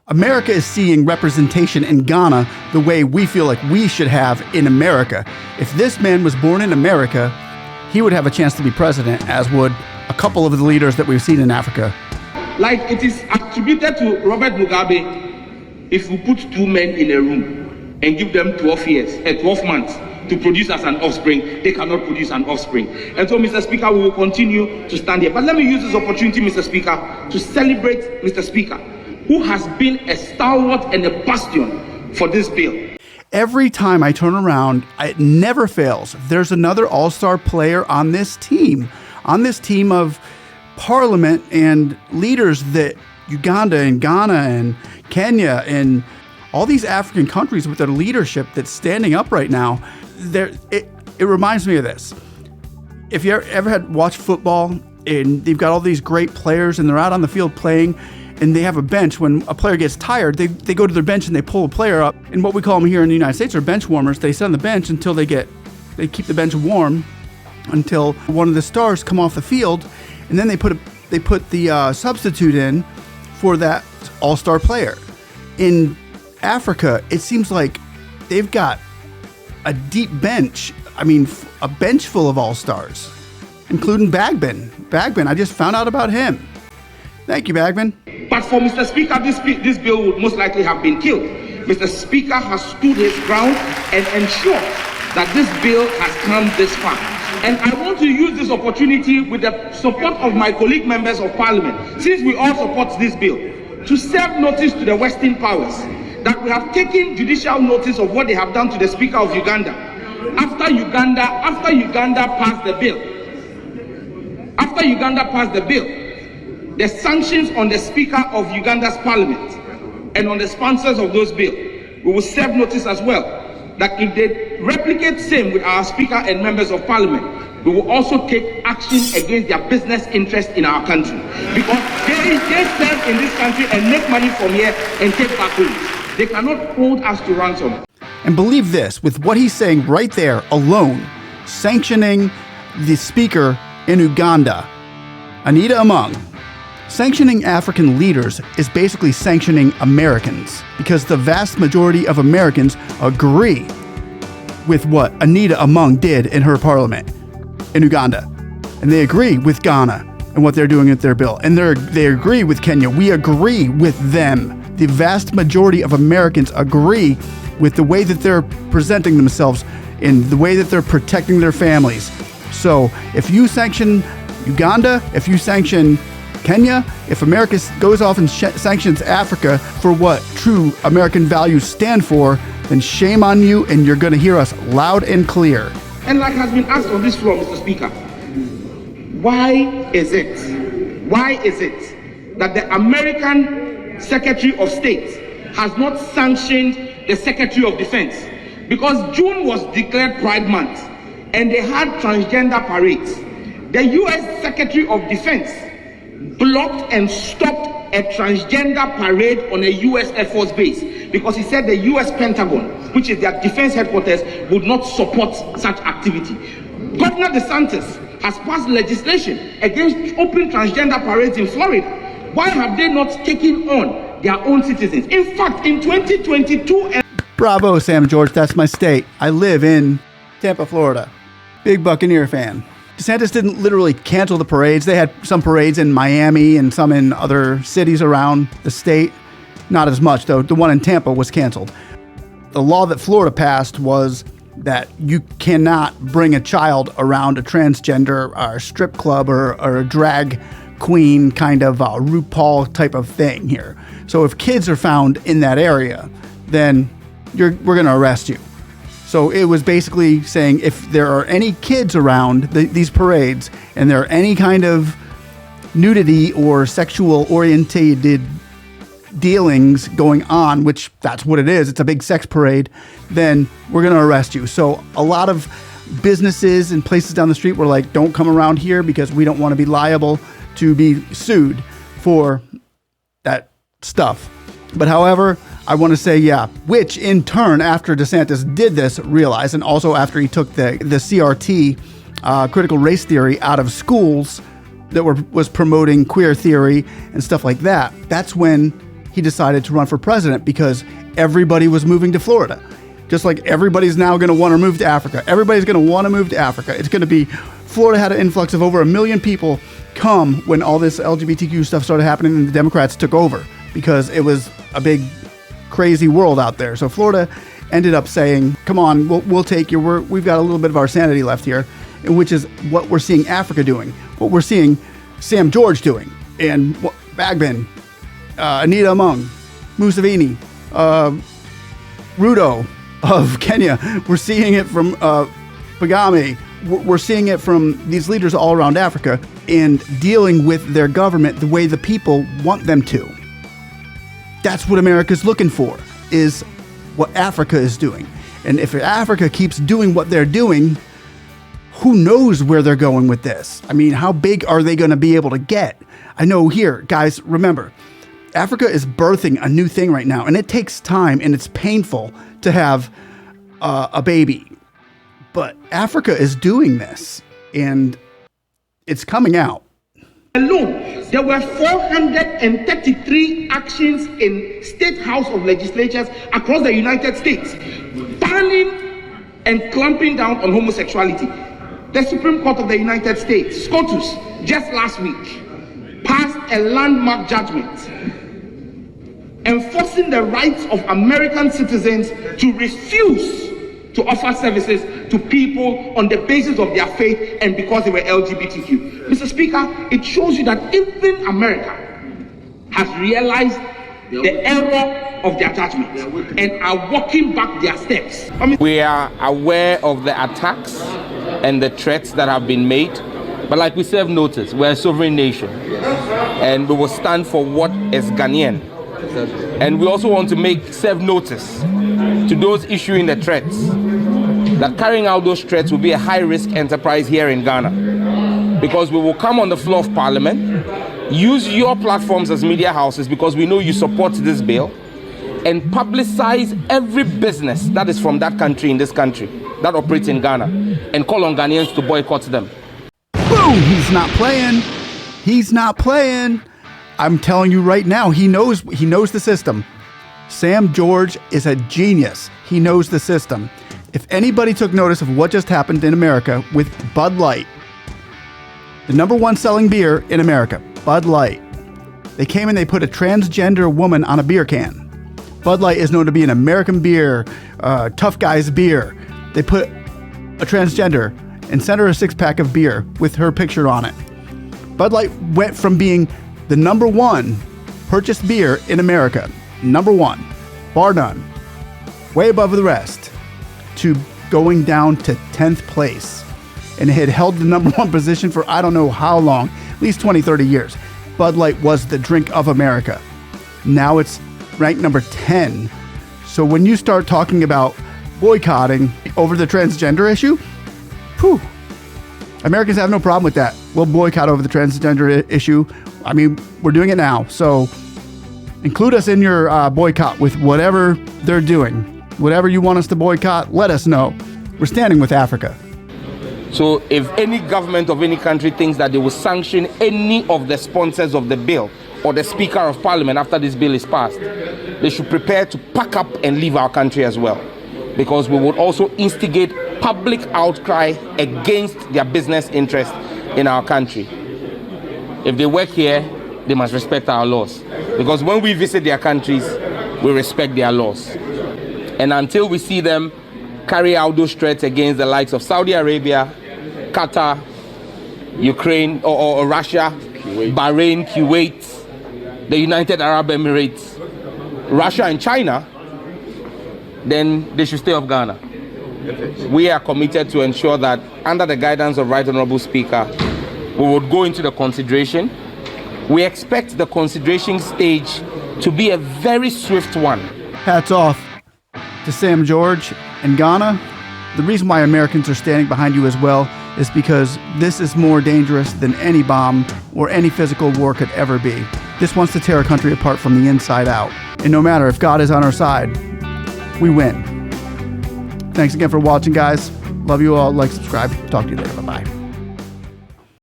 America is seeing representation in Ghana the way we feel like we should have in America. If this man was born in America, he would have a chance to be president, as would a couple of the leaders that we've seen in Africa. Like it is attributed to Robert Mugabe, if we put two men in a room and give them 12 months to produce as an offspring, they cannot produce an offspring. And so, Mr. Speaker, we will continue to stand here. But let me use this opportunity, Mr. Speaker, to celebrate Mr. Speaker, who has been a stalwart and a bastion for this bill. Every time I turn around, it never fails. There's another all-star player on this team of parliament and leaders that Uganda and Ghana and Kenya and all these African countries with their leadership that's standing up right now. It reminds me of this. If you ever had watched football and they've got all these great players and they're out on the field playing, and they have a bench. When a player gets tired, they go to their bench and they pull a player up. And what we call them here in the United States are bench warmers. They sit on the bench until they keep the bench warm until one of the stars come off the field, and then they put the substitute in for that all-star player. In Africa, it seems like they've got a deep bench. I mean, a bench full of all-stars, including Bagban. Bagban, I just found out about him. Thank you, Bagman. But for Mr. Speaker, this bill would most likely have been killed. Mr. Speaker has stood his ground and ensured that this bill has come this far. And I want to use this opportunity with the support of my colleague members of Parliament, since we all support this bill, to serve notice to the Western powers that we have taken judicial notice of what they have done to the Speaker of Uganda. After Uganda passed the bill, the sanctions on the Speaker of Uganda's Parliament and on the sponsors of those bills, we will serve notice as well that if they replicate same with our Speaker and members of Parliament, we will also take action against their business interest in our country, because they serve in this country and make money from here and take back home. They cannot hold us to ransom. And believe this, with what he's saying right there alone, sanctioning the Speaker in Uganda, Anita Among, sanctioning African leaders is basically sanctioning Americans, because the vast majority of Americans agree with what Anita Among did in her parliament in Uganda. And they agree with Ghana and what they're doing with their bill. And they agree with Kenya. We agree with them. The vast majority of Americans agree with the way that they're presenting themselves and the way that they're protecting their families. So if you sanction Uganda, if you sanction Kenya, if America goes off and sanctions Africa for what true American values stand for, then shame on you, and you're going to hear us loud and clear. And like has been asked on this floor, Mr. Speaker, why is it that the American Secretary of State has not sanctioned the Secretary of Defense? Because June was declared Pride Month and they had transgender parades. The U.S. Secretary of Defense blocked and stopped a transgender parade on a U.S. Air Force base because he said the U.S. Pentagon, which is their defense headquarters, would not support such activity. Governor DeSantis has passed legislation against open transgender parades in Florida. Why have they not taken on their own citizens? In fact, in 2022... Bravo, Sam George. That's my state. I live in Tampa, Florida. Big Buccaneer fan. DeSantis didn't literally cancel the parades. They had some parades in Miami and some in other cities around the state. Not as much, though. The one in Tampa was canceled. The law that Florida passed was that you cannot bring a child around a transgender or strip club or a drag queen kind of RuPaul type of thing here. So if kids are found in that area, then we're going to arrest you. So it was basically saying if there are any kids around these parades and there are any kind of nudity or sexual orientated dealings going on, which that's what it is, it's a big sex parade, then we're going to arrest you. So a lot of businesses and places down the street were like, don't come around here because we don't want to be liable to be sued for that stuff. But however, I want to say, yeah, which in turn, after DeSantis did this, realized, and also after he took the CRT, critical race theory, out of schools that was promoting queer theory and stuff like that, that's when he decided to run for president because everybody was moving to Florida. Just like everybody's now going to want to move to Africa. Everybody's going to want to move to Africa. It's going to be, Florida had an influx of over 1 million people come when all this LGBTQ stuff started happening and the Democrats took over because it was a big, crazy world out there. So Florida ended up saying, come on, we'll take you. We've got a little bit of our sanity left here, which is what we're seeing Africa doing, what we're seeing Sam George doing, and Bagban, Anita Among, Museveni, Ruto of Kenya. We're seeing it from Kagame. We're seeing it from these leaders all around Africa and dealing with their government the way the people want them to. That's what America's looking for, is what Africa is doing. And if Africa keeps doing what they're doing, who knows where they're going with this? I mean, how big are they going to be able to get? I know here, guys, remember, Africa is birthing a new thing right now, and it takes time and it's painful to have a baby. But Africa is doing this, and it's coming out. Alone, there were 433 actions in State House of Legislatures across the United States, banning and clamping down on homosexuality. The Supreme Court of the United States, SCOTUS, just last week, passed a landmark judgment enforcing the rights of American citizens to refuse to offer services to people on the basis of their faith and because they were LGBTQ. Mr. Speaker, it shows you that even America has realized the error of their judgment and are walking back their steps. We are aware of the attacks and the threats that have been made, but like we serve notice, we're a sovereign nation and we will stand for what is Ghanaian. And we also want to serve notice to those issuing the threats that carrying out those threats will be a high-risk enterprise here in Ghana, because we will come on the floor of Parliament, use your platforms as media houses because we know you support this bill, and publicize every business that is from that country in this country that operates in Ghana and call on Ghanaians to boycott them. Boom! He's not playing. He's not playing. I'm telling you right now, he knows the system. Sam George is a genius. He knows the system. If anybody took notice of what just happened in America with Bud Light, the #1 selling beer in America, Bud Light, they came and they put a transgender woman on a beer can. Bud Light is known to be an American beer, tough guys beer. They put a transgender and sent her a 6-pack of beer with her picture on it. Bud Light went from being the #1 purchased beer in America, #1, bar none, way above the rest, to going down to 10th place. And it had held the #1 position for I don't know how long, at least 20, 30 years. Bud Light was the drink of America. Now it's ranked number 10. So when you start talking about boycotting over the transgender issue, whew, Americans have no problem with that. We'll boycott over the transgender issue. I mean, we're doing it now. So include us in your boycott with whatever they're doing. Whatever you want us to boycott, let us know. We're standing with Africa. So if any government of any country thinks that they will sanction any of the sponsors of the bill or the Speaker of Parliament after this bill is passed, they should prepare to pack up and leave our country as well, because we would also instigate public outcry against their business interest in our country. If they work here, they must respect our laws, because when we visit their countries, we respect their laws. And until we see them carry out those threats against the likes of Saudi Arabia, Qatar, Ukraine, or Russia, Bahrain, Kuwait, the United Arab Emirates, Russia and China, then they should stay off Ghana. We are committed to ensure that under the guidance of Right Honorable Speaker, we would go into the consideration. We expect the consideration stage to be a very swift one. Hats off to Sam George and Ghana. The reason why Americans are standing behind you as well is because this is more dangerous than any bomb or any physical war could ever be. This wants to tear a country apart from the inside out. And no matter if God is on our side, we win. Thanks again for watching, guys. Love you all. Like, subscribe. Talk to you later. Bye-bye.